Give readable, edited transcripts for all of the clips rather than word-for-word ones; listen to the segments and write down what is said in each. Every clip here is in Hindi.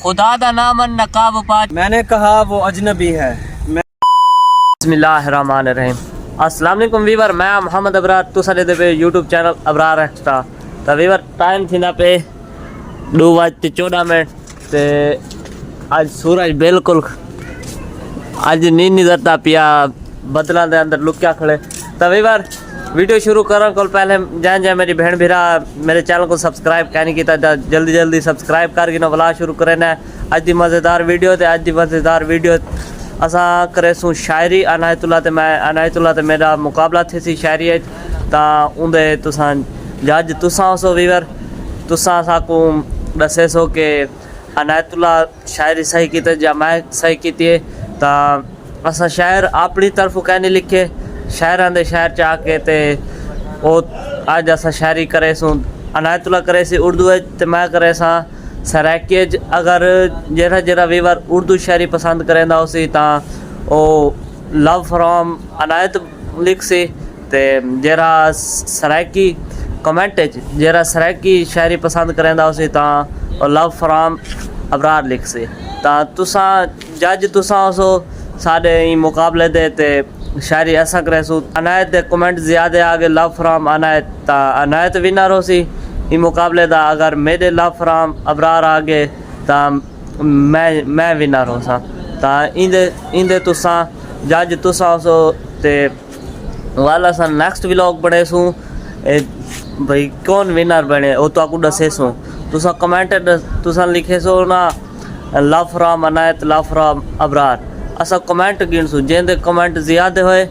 खुदा दा नाम नकाब पा। मैंने कहा वो अजनबी है। बिस्मिल्लाहिर्रहमानिर्रहीम। अस्सलाम वालेकुम वीवर, मैं मोहम्मद अबरार, तुसा दे पे यूट्यूब चैनल अबरार एक्स्ट्रा। तो वीवर टाइम थी ना पे 2:14 ते आज सूरज बिल्कुल आज नींद निजरता पिया बदलों के अंदर लुक्या खड़े। तो वीवर वीडियो शुरू करने को पहले जै मेरी बहन भीरा मेरे चैनल को सब्सक्राइब क्या नहीं किया जल्दी जल्दी सब्सक्राइब करके ना व्लॉग शुरू करें। अज की मज़ेदार वीडियो तो अज की मज़ेदार वीडियो असा करे सूँ शायरी अनायतुल्ला ते मैं अनायतुल्ला ते मेरा मुकाबला थे सी शायरी ता उंदे तुसा जज तुसा सो वीवर तुसा साकू दसे सो के अनायतुल्ला शायरी सही की या मैं सही की ता असा शायर अपनी तरफ कहने लिखे शायरां दे शायर चाह के ते ओ अज असा शायरी करे सूँ अनायतुल्ला करे सी उर्दू ते मैं करे सा सराकी। अगर जरा जरा वीवर उर्दू शायरी पसंद करेंदा उसी ता ओ लव फ्रॉम अनायत लिख सी ते जरा सराकी कमेंट जरा सराकी शायरी पसंद करेंदा उसी ता ओ लव फ्रॉम अबरार लिख सी। ता तुसा जज तुसा सो साडे मुकाबले दे ते शायरी ऐसा करे सू अनायत दे कमेंट ज़्यादा आगे लव फ्रॉम अनायत ता अनायत विनर हो सी ई मुकाबले दा। अगर मेरे लव फ्रॉम अबरार आ गए ता मैं विनर हो सा। ता इंदे तुसा जज तुसा सो ते वाला सा नेक्स्ट व्लॉग बने सू भाई कौन विनर बने वो तो आपको दसे सू तुसा कमेंट तुसा लिखे सो ना love from Inayat love from Abrar असा कमेंट गिन सू जेंदे कमेंट ज़्यादा होए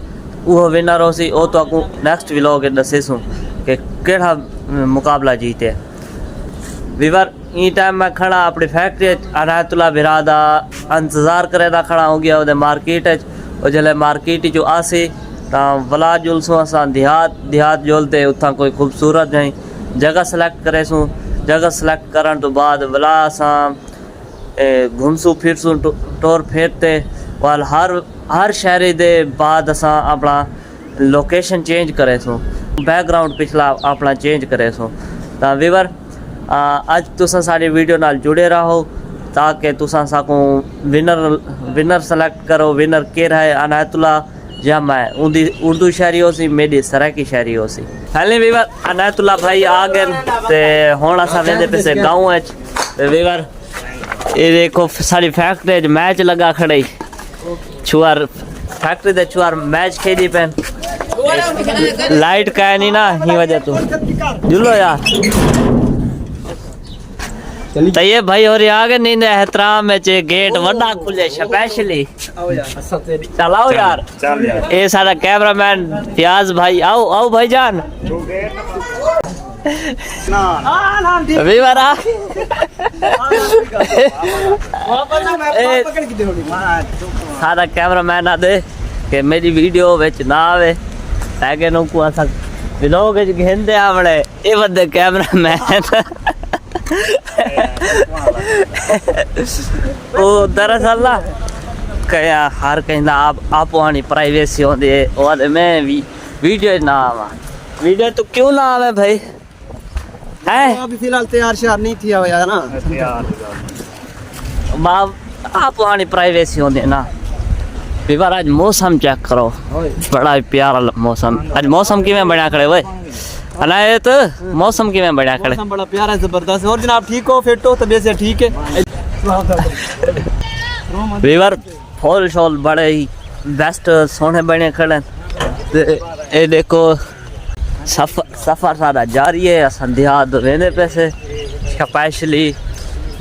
वो विनर हो सी वो तो आपको नेक्स्ट व्लॉग दसे सू कि केड़ा मुकाबला जीते। वीवर ई टाइम मैं खड़ा अपनी फैक्ट्री अनायतुल्ला बिरादा इंतज़ार करे दा खड़ा हो गया वो मार्केट और जल्द मार्केट जो आसी ता वला जुलसूँ असा देहात जुलते उतना कोई खूबसूरत नहीं जगह सिलेक्ट करे सूँ। जगह सिलेक्ट करन तो बाद वला असा घूमसूँ फिरसूँ टोर फेरते वाल हर शहरी दे बाद असा अपना लोकेशन चेंज करे सूँ बैकग्राउंड पिछला अपना चेंज करे सो। ता वीवर अज तुसा सारी वीडियो नाल जुड़े रहो ताकि तुसा साकू विनर सेलेक्ट करो विनर के रहे अनायतुल्ला या मैं उनकी उर्दू शायरी हो सी मेरी सराकी शायरी हो सी। पहले वीवर अनायतुल्ला भाई आ गए ते हुण असा वेंदे पैसे गाँव ते वीवर ये देखो सारी फैक्ट्री मैच लगा खड़े छुआर फैक्ट्री दे छुआर मैच खेली पैन लाइट का है नहीं ना ही वजह तो जुलो यार तो ये भाई और आगे नहीं एहतराम में चे गेट वड्डा खुले स्पेशली चलाओ यार ये सारा कैमरामैन प्याज भाई आओ आओ भाईजान अभी बारा सारा कैमरामैन आ दे कि मेरी वीडियो विच ना आवे ताकि नुकू असा व्लॉग घेंदे आवड़े ये बंदे कैमरामैन ओ दरअसल ना कया हर कहना आप आनी प्राइवेसी होंदी है और मैं भी वीडियो ना आवा वीडियो तो क्यों ना आवे भाई है अभी फिलहाल तैयार शहर नहीं थी आया ना मां आप आनी प्राइवेसी होंदी है ना। वीवर आज मौसम चेक करो बड़ा प्यारा मौसम आज मौसम किवें बना खड़े वे अनायत मौसम किवें बना खड़े मौसम बड़ा प्यारा है जबरदस्त। और जनाब ठीक हो फिट हो तबीयत से ठीक है। वीवर फॉल शॉल बड़े ही बेस्ट सोने बने खड़े ये देखो सफर सारा जारी है संध्या रहने पैसे स्पेशली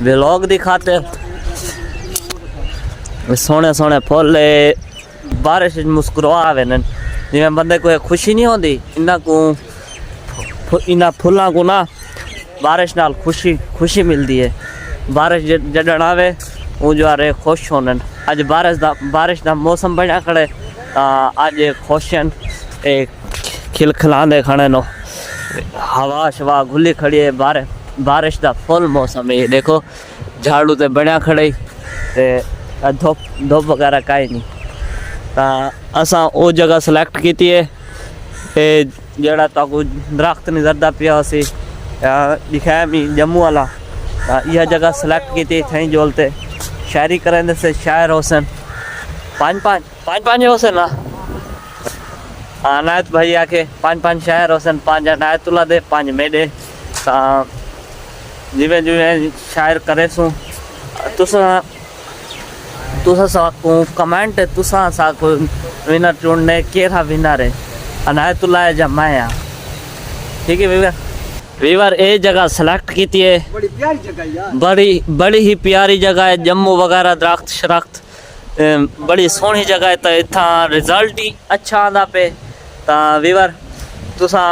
व्लॉग दिखाते सोने सोने फुल बारिश मुस्कुरा आवे न जिवें बंदे को खुशी नहीं होती इन्ना फुल्लां को ना बारिश नाल खुशी मिलती है। बारिश जडन आवे वो जो आ खुश होने अज बारिश दा मौसम बना खड़े अज खुश हैं खिलखिलांदे खड़े नो हवा शवा खुली खड़ी है बारिश दा फुल मौसम है। देखो झाड़ू ते बना खड़े ते धुप वगैरह काई नहीं ता असा वो जगह सिलेक्ट की है जड़ा ताकू दरख्त नहीं जरदा पिया सी दिखाया मी जम्मू वाला यह जगह सेलेक्ट की थी थी जोलते शायरी करेंगे से शायर हुसैन पाँच हुसैन ना अनायत भाई आके पाँच शायर हुसैन 5 अनायतुल्ला दे 5 मेडे जिमें जिमें शायर करे सू तुसा साकू कमेंट तुसा साकू विनर चुनने केरा विनर है अनायतुल्ला है या मैं यहाँ ठीक है वीवर ये जगह सेलेक्ट की थी बड़ी प्यारी जगह यार, बड़ी ही प्यारी जगह है जम्मू वगैरह दरख्त शरख्त बड़ी सोहनी जगह है तो इतना रिजल्ट ही अच्छा आंदा पे तो वीवर तुसा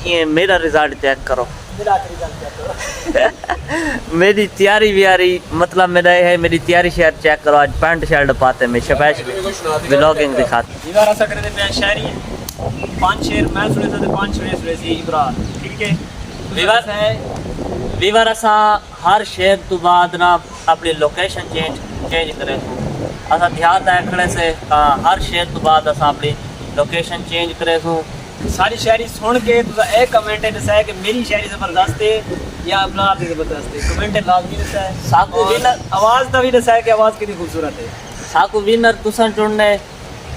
ये मेरा रिजल्ट चेक करो मेरा रिजल्ट क्या करो। मेरी तैयारी व्यारी मतलब मेरा ये है मेरी तैयारी शेयर चेक करो आज पैंट शर्ट पाते में स्पेशल व्लॉगिंग दिखाते दीवार ऐसा करने पे शायरी 5 शेर मैं सुने थे 5 सुने सी इब्रार ठीक है वीवर है वीवर असा हर शेर तो बाद ना अपनी लोकेशन चेंज करे असा ध्यान रखने से हर शेर तो बाद असा अपनी लोकेशन चेंज करे सारी शायरी सुन के तुझा एक कमेंट दसा है कि मेरी शायरी जबरदस्त है या अबरार दी जबरदस्त है कमेंट लाजमी दसा है साकू विनर आवाज का भी दसा है कि आवाज कितनी खूबसूरत है साकू विनर तुसन चुनने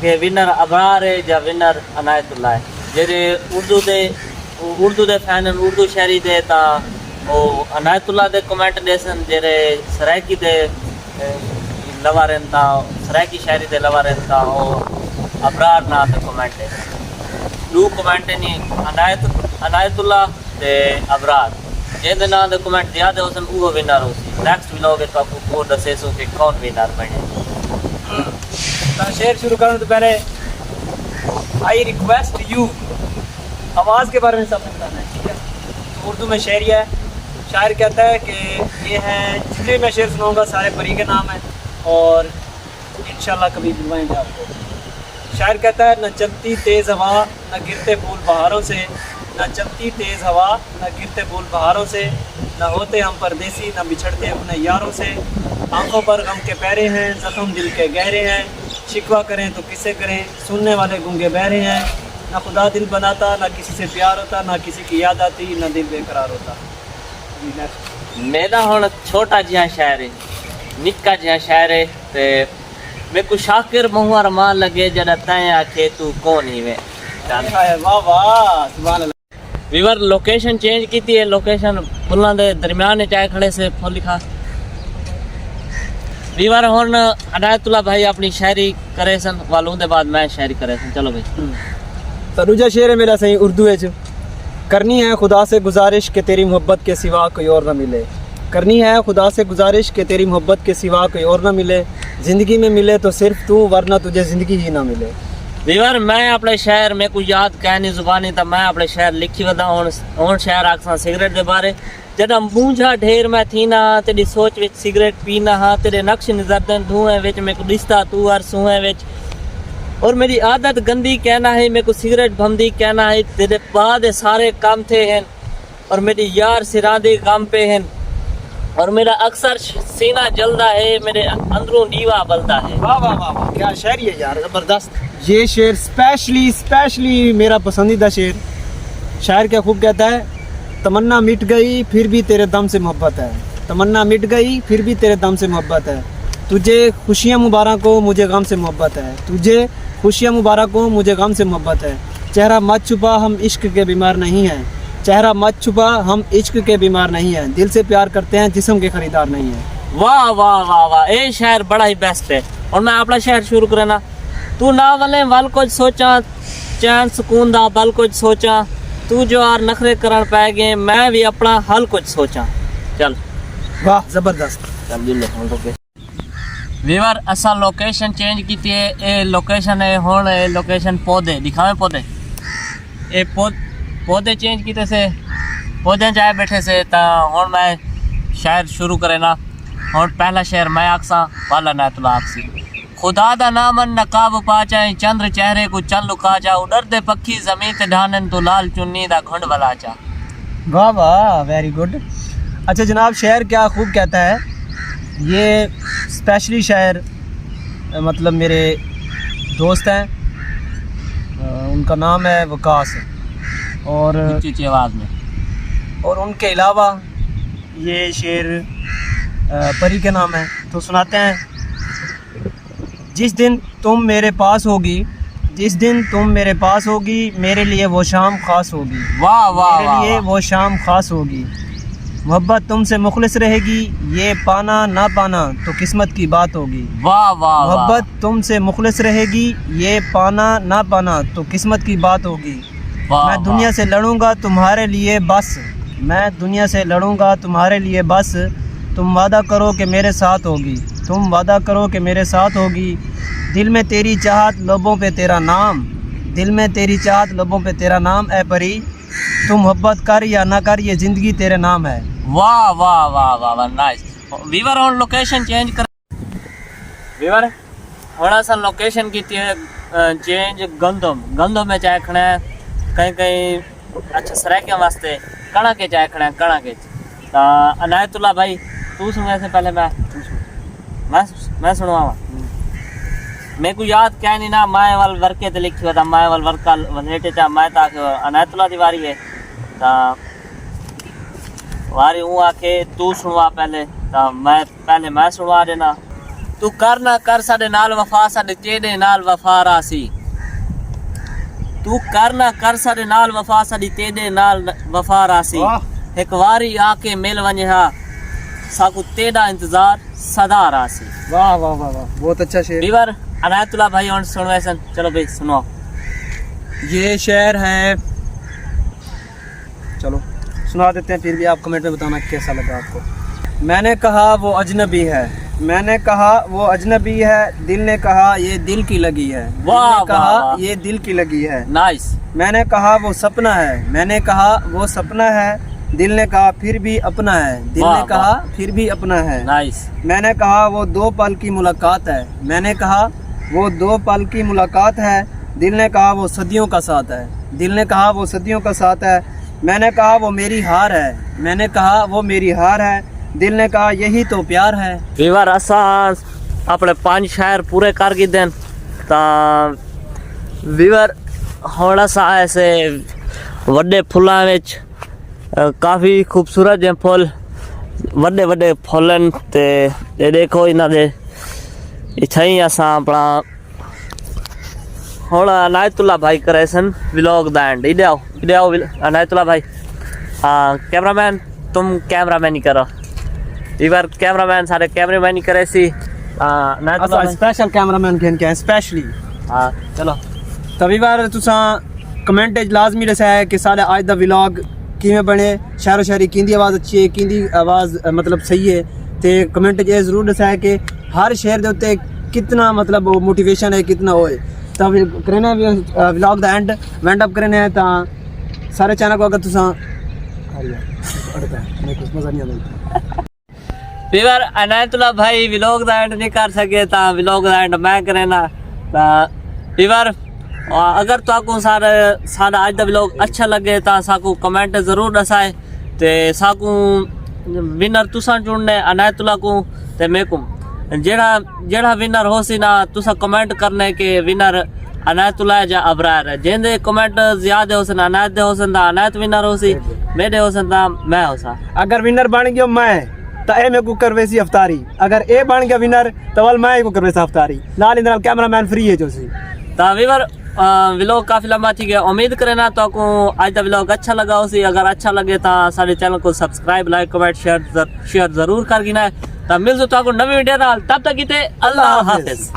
के विनर अबरार है या विनर अनायतुल्ला है जेरे उर्दू दे फैन उर्दू शायरी दे ता ओ अनायतुल्ला दे कमेंट देसन जेरे सरायकी दे लवारन ता सरायकी शायरी दे लवारन ता ओ अबरार ना ते कमेंट दे दो कमेंट नहीं अनायतुल्ला ते अबरार जेदे ना दे कमेंट ज्यादा होसन वो विनर होसी नेक्स्ट व्लॉग तो आपको को दसे सो कि कौन विनर बने तो शेर शुरू करने तो पहले आई रिक्वेस्ट यू आवाज़ के बारे में सबने बताना है ठीक है तो उर्दू में शेर है शायर कहता है कि ये है जितने मैं शेर सुनाऊंगा सारे परी के नाम हैं और इंशाल्लाह कभी बुलवाएंगे आपको शायर कहता है न चलती तेज़ हवा न गिरते फूल बहारों से न चलती तेज़ हवा न गिरते फूल बहारों से न होते हम परदेसी न बिछड़ते अपने यारों से आंखों पर गम के पैरे हैं जख्म दिल के गहरे हैं शिकवा करें तो किसे करें सुनने वाले गूंगे बहरे हैं ना खुदा दिल बनाता ना किसी से प्यार होता ना किसी की याद आती ना दिल बेकरार होता मेरा हुण छोटा जिहा शायर है निक्का जिहा शायर है ते मैं को शाकिर मुँह मान लगे जरा तय आखे तू कौन ही में वाह वाह सुभान अल्लाह वीवर लोकेशन चेंज की थी लोकेशन फुल्लां दे दरमियान चाय खड़े से फुल लिखा वीवर हुण अनायतुल्ला भाई अपनी शायरी करे सन वालों दे बाद मैं शायरी करे सन चलो भाई तो दूजा शेर है मेरा सही उर्दू है जो करनी है खुदा से गुजारिश कि तेरी मोहब्बत के सिवा कोई और ना मिले करनी है खुदा से गुजारिश कि तेरी मोहब्बत के सिवा कोई और ना मिले ज़िंदगी में मिले तो सिर्फ तू वरना तुझे ज़िंदगी ही ना मिले वीवर मैं अपने शहर में को याद कहनी जुबानी तो मैं अपने शहर लिखी वदा हुण शहर आखसा सिगरेट के बारे जदा मूंझा ढेर में थी ना तेरी सोच विच सिगरेट पीना हाँ तेरे नक्श नजरदन धुएं विच मैं को दिसता तू हर सुएं विच और मेरी आदत गंदी कहना है मेरे को सिगरेट भमदी कहना है तेरे बाद सारे काम थे हैं और मेरी यार सिरादे काम पे हैं और मेरा अक्सर सीना जलता है मेरे अंदरों दीवा बलता है वाह वाह वाह वाह क्या शेर है यार ज़बरदस्त ये शेर स्पेशली मेरा पसंदीदा शेर शायर क्या खूब कहता है तमन्ना मिट गई फिर भी तेरे दम से मोहब्बत है तमन्ना मिट गई फिर भी तेरे दम से मोहब्बत है तुझे खुशियाँ मुबारक हो मुझे गम से मोहब्बत है तुझे खुशियाँ मुबारक हो मुझे गम से मोहब्बत है चेहरा मत छुपा हम इश्क के बीमार नहीं हैं चेहरा मत छुपा हम इश्क के बीमार नहीं हैं दिल से प्यार करते हैं जिस्म के खरीदार नहीं हैं वाह वाह वाह वाह ये शायर बड़ा ही बेस्ट है और मैं अपना शायर शुरू करना तू ना वले वल कुछ सोचा चैन सुकून दा बल कुछ सोचा तू जो यार नखरे करन पै गए मैं भी अपना हल कुछ सोचा चल वाह ज़बरदस्त चल वीवर असा लोकेशन चेंज की थी ये लोकेशन है हुण लोकेशन पौधे दिखावे पौधे ये पौधे चेंज किए से पौधे चाहे बैठे से ता हुण मैं शायर शुरू करे ना हुण पहला शेर मैं आखसा वाला अनायतुल्ला आखसी खुदा दा नामन नकाब पा चाहे चंद्र चेहरे को चल लुका जा उड़रदे पक्षी जमीन ते ढानन तो लाल चुन्नी दा घुंड वला चा वाह वाह वेरी गुड अच्छा जनाब शेर क्या खूब कहता है ये स्पेशली शायर मतलब मेरे दोस्त हैं उनका नाम है वकास और ऊंची आवाज़ में और उनके अलावा ये शेर परी के नाम है, तो सुनाते हैं। जिस दिन तुम मेरे पास होगी, जिस दिन तुम मेरे पास होगी, मेरे लिए वो शाम खास होगी। वाह वाह मेरे वाह लिए वो शाम खास होगी। मोहब्बत तुमसे मुखलिस रहेगी, ये पाना ना पाना तो किस्मत की बात होगी। वाह वाह। मोहब्बत तुमसे मुखलिस रहेगी, ये पाना ना पाना तो किस्मत की बात होगी। मैं दुनिया से लड़ूंगा तुम्हारे लिए बस, मैं दुनिया से लड़ूंगा तुम्हारे लिए बस। तुम वादा करो कि मेरे साथ होगी, तुम वादा करो कि मेरे साथ होगी। दिल में तेरी चाहत लबों पे तेरा नाम, दिल में तेरी चाहत लबों पे तेरा नाम। ए परी तुम मोहब्बत कर या ना कर, ये ज़िंदगी तेरे नाम है। वाह वाह वाह वाह वाह, नाइस। वीवर और लोकेशन चेंज कर, वीवर थोड़ा सा लोकेशन की चेंज। गंदम में चाय खड़ा है, कहीं कहीं अच्छा सरायके वास्ते कणा के चाय खड़ा है, कणा के। अनायतुल्ला भाई तू सुनने से पहले मैं सुनवावा। मेरे को याद क्या नहीं ना, माए वाल वर्के ते लिखी था, माए वाल वर्का वनेटे चा माए ताक अनायतुल्ला दी वारी है ता वारी हूँ आके तू सुनवा पहले, ता मैं सुनवा देना। तू कर ना कर साडे नाल वफा, साडे तेरे नाल वफा रासी। तू कर ना कर साडे नाल वफा, साडी तेरे नाल वफा रासी। एक वारी आके मिल वने हा, साकू तेरा इंतजार सदा रासी। वाह वाह वाह वाह, बहुत अच्छा शेर। वीवर अनायतुल्ला भाई और सुनो, चलो भाई सुनो। ये शेर है, चलो सुना देते हैं, फिर भी आप कमेंट में बताना कैसा लगा आपको। मैंने कहा वो अजनबी है, मैंने कहा वो अजनबी है, दिल ने कहा ये दिल की लगी है। वाह कहा वाह, ये दिल की लगी है। नाइस। मैंने कहा वो सपना है, मैंने कहा वो सपना है, दिल ने कहा फिर भी अपना है, दिल ने कहा फिर भी अपना है। नाइस। मैंने कहा वो दो पल की मुलाकात है, मैंने कहा वो दो पल की मुलाकात है, दिल ने कहा वो सदियों का साथ है, दिल ने कहा वो सदियों का साथ है। मैंने कहा वो मेरी हार है, मैंने कहा वो मेरी हार है, दिल ने कहा यही तो प्यार है। वीवर असा अपने 5 शायर पूरे कर गए दिन ता वीवर थोड़ा सा ऐसे वड्डे फुल्लां विच काफ़ी खूबसूरत जे फुल, वड्डे वड्डे फुल्लन ते ये देखो इन्हां दे इत्थई असां अपना हुण अनायतुल्ला भाई करे सन व्लॉग दा एंड। इधर आओ अनायतुल्ला भाई। हाँ कैमरामैन तुम कैमरामैन ही करो, इवर कैमरामैन सारे कैमरामैन ही करे सी। अनायतुल्ला भाई स्पेशल कैमरामैन घेन के हैं स्पेशली। हाँ चलो। तभी बार तुसां कमेंट लाजमी दस्या है कि साढ़े अज दा व्लॉग किवें बने, शायरो शायरी किंदी आवाज़ अच्छी है, किंदी आवाज़ मतलब सही है, तो कमेंट ये जरूर दस्या है कि हर शेर दे उत्ते कितना मतलब मोटिवेशन है, कितना होए। तो करना व्लॉग दा एंड वेंड अप करना है, तो सारे चैनल को अगर तुसां मजा नहीं आता। वीवर अनायतुल्ला भाई व्लॉग दा एंड नहीं कर सके ता व्लॉग दा एंड मैं करना। ता वीवर अगर ताकू सारा आज दा व्लॉग अच्छा लगे ता साकू कमेंट जरूर दसाए, ते साकू विनर तुसां चुनने अनायतुल्ला को ते मैं को जेड़ा विनर हो सी ना, तुसा कमेंट करने के विनर अनायतुल्ला या अबरार है। जेंदे कमेंट ज्यादा हो सन अनायत दे हो सन ता अनायत विनर हो सी, मेरे हो सन ता मैं हो सा। अगर विनर बन गयो मैं तो ए मैं को करवेसी अफ्तारी, अगर ए बन गया विनर तो वल मैं को करवेसा अफ्तारी, नाल नाल कैमरामैन फ्री है जो सी। ता वीवर व्लॉग काफ़ी लंबा थी गया, उम्मीद करना तो आपको आज का व्लॉग अच्छा लगा हो सी। अगर अच्छा लगे तो सारे चैनल को सब्सक्राइब लाइक कमेंट शेयर जरूर कर गिना है। तब मिल जो तो आपको नवी वीडियो तब तक अल्लाह हाफिज।